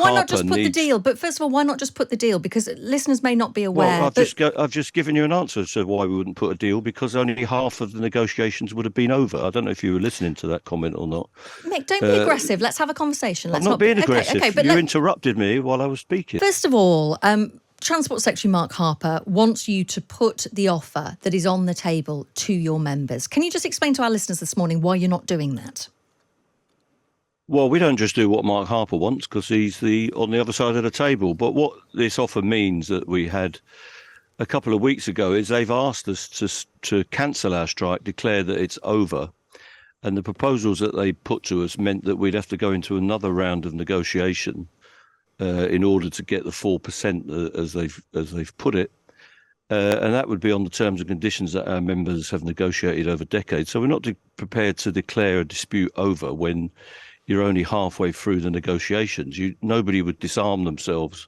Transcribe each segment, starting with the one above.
why not Harper just put the needs... deal? But first of all, why not just put the deal? Because listeners may not be aware. Well, I've just given you an answer as to why we wouldn't put a deal, because only half of the negotiations would have been over. I don't know if you were listening to that comment or not. Mick, don't be aggressive. Let's have a conversation. I'm not being aggressive. Okay, but you interrupted me while I was speaking. First of all, Transport Secretary Mark Harper wants you to put the offer that is on the table to your members. Can you just explain to our listeners this morning why you're not doing that? Well, we don't just do what Mark Harper wants because he's on the other side of the table. But what this offer means that we had a couple of weeks ago is they've asked us to cancel our strike, declare that it's over. And the proposals that they put to us meant that we'd have to go into another round of negotiation in order to get the 4% as they've put it. And that would be on the terms and conditions that our members have negotiated over decades. So we're not prepared to declare a dispute over when you're only halfway through the negotiations. Nobody would disarm themselves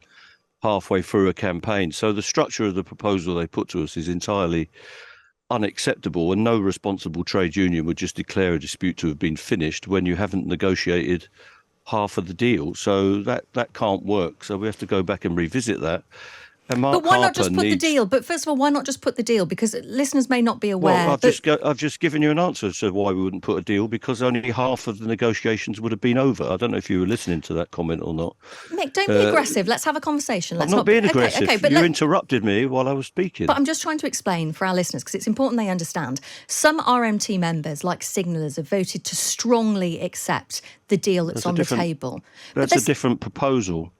halfway through a campaign. So the structure of the proposal they put to us is entirely unacceptable, and no responsible trade union would just declare a dispute to have been finished when you haven't negotiated half of the deal. So that can't work. So we have to go back and revisit that. And Mark but why Harper not just put the deal? But first of all, why not just put the deal? Because listeners may not be aware. Well, I've just given you an answer as to why we wouldn't put a deal, because only half of the negotiations would have been over. I don't know if you were listening to that comment or not. Mick, don't be aggressive. Let's have a conversation. I'm not being aggressive. Okay, but you interrupted me while I was speaking. But I'm just trying to explain for our listeners, because it's important they understand. Some RMT members, like signallers, have voted to strongly accept the deal that's on the table. That's a different proposal.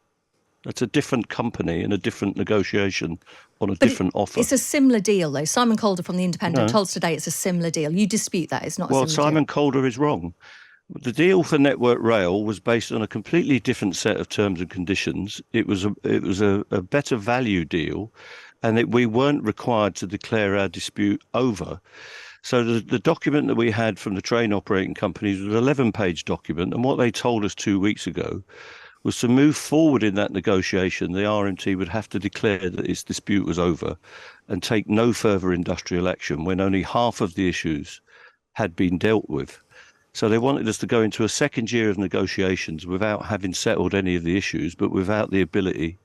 That's a different company and a different negotiation on a different offer. It's a similar deal, though. Simon Calder from The Independent told us today it's a similar deal. You dispute that. It's not a similar deal. Well, Simon Calder is wrong. The deal for Network Rail was based on a completely different set of terms and conditions. It was a better value deal, and we weren't required to declare our dispute over. So the document that we had from the train operating companies was an 11-page document, and what they told us 2 weeks ago was to move forward in that negotiation, the RMT would have to declare that its dispute was over and take no further industrial action when only half of the issues had been dealt with. So they wanted us to go into a second year of negotiations without having settled any of the issues, but without the ability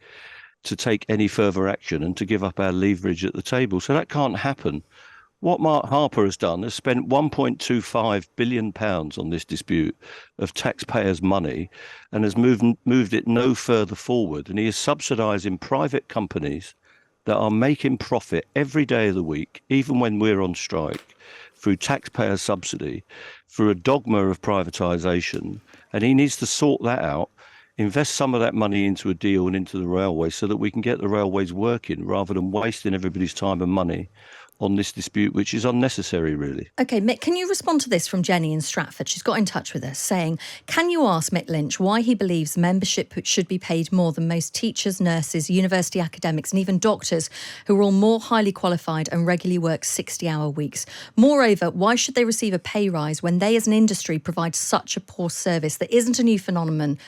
to take any further action and to give up our leverage at the table. So that can't happen. What Mark Harper has done is spent £1.25 billion on this dispute of taxpayers' money and has moved it no further forward. And he is subsidising private companies that are making profit every day of the week, even when we're on strike, through taxpayer subsidy, through a dogma of privatisation. And he needs to sort that out, invest some of that money into a deal and into the railways so that we can get the railways working rather than wasting everybody's time and money on this dispute, which is unnecessary, really. OK, Mick, can you respond to this from Jenny in Stratford? She's got in touch with us saying, can you ask Mick Lynch why he believes membership should be paid more than most teachers, nurses, university academics and even doctors who are all more highly qualified and regularly work 60-hour weeks? Moreover, why should they receive a pay rise when they as an industry provide such a poor service that isn't a new phenomenon?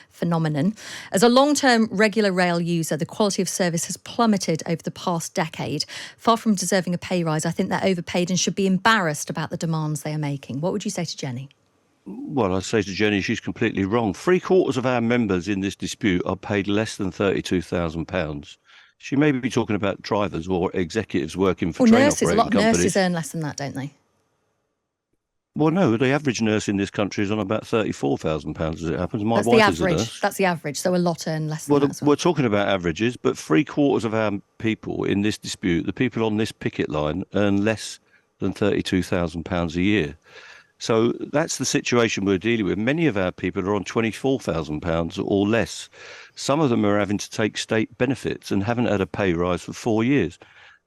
As a long-term regular rail user, the quality of service has plummeted over the past decade. Far from deserving a pay rise, I think they're overpaid and should be embarrassed about the demands they are making. What would you say to Jenny? Well, I'd say to Jenny, she's completely wrong. 3/4 of our members in this dispute are paid less than £32,000. She may be talking about drivers or executives working for train nurses. operating companies. A lot of nurses earn less than that, don't they? Well, no, the average nurse in this country is on about £34,000 as it happens. That's the average. That's the average. So a lot earn less than that as well. We're talking about averages, but 3/4 of our people in this dispute, the people on this picket line, earn less than £32,000 a year. So that's the situation we're dealing with. Many of our people are on £24,000 or less. Some of them are having to take state benefits and haven't had a pay rise for 4 years.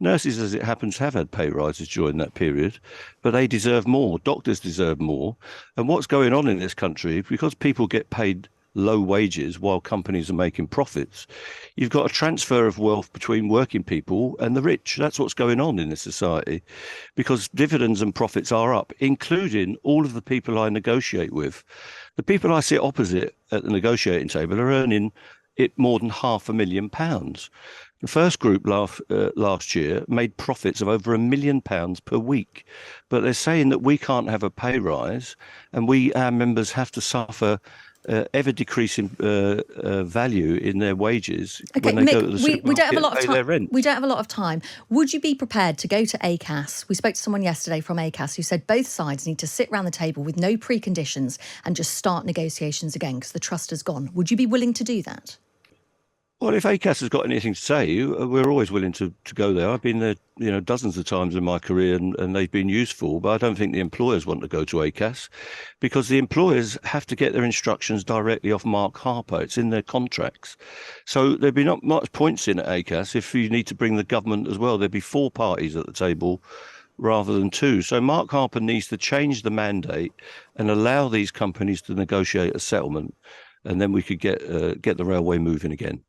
Nurses, as it happens, have had pay rises during that period, but they deserve more. Doctors deserve more. And what's going on in this country, because people get paid low wages while companies are making profits, you've got a transfer of wealth between working people and the rich. That's what's going on in this society, because dividends and profits are up, including all of the people I negotiate with. The people I sit opposite at the negotiating table are earning it more than £500,000. The first group last year made profits of over £1 million per week, but they're saying that we can't have a pay rise and our members have to suffer ever decreasing value in their wages Okay, when they go Mick, to the we supermarket don't have a lot and of pay their time. rent. We don't have a lot of time. Would you be prepared to go to ACAS? We spoke to someone yesterday from ACAS who said both sides need to sit around the table with no preconditions and just start negotiations again because the trust has gone. Would you be willing to do that? Well, if ACAS has got anything to say, we're always willing to go there. I've been there, dozens of times in my career, and they've been useful. But I don't think the employers want to go to ACAS because the employers have to get their instructions directly off Mark Harper. It's in their contracts. So there'd be not much points in at ACAS if you need to bring the government as well. There'd be four parties at the table rather than two. So Mark Harper needs to change the mandate and allow these companies to negotiate a settlement, and then we could get the railway moving again.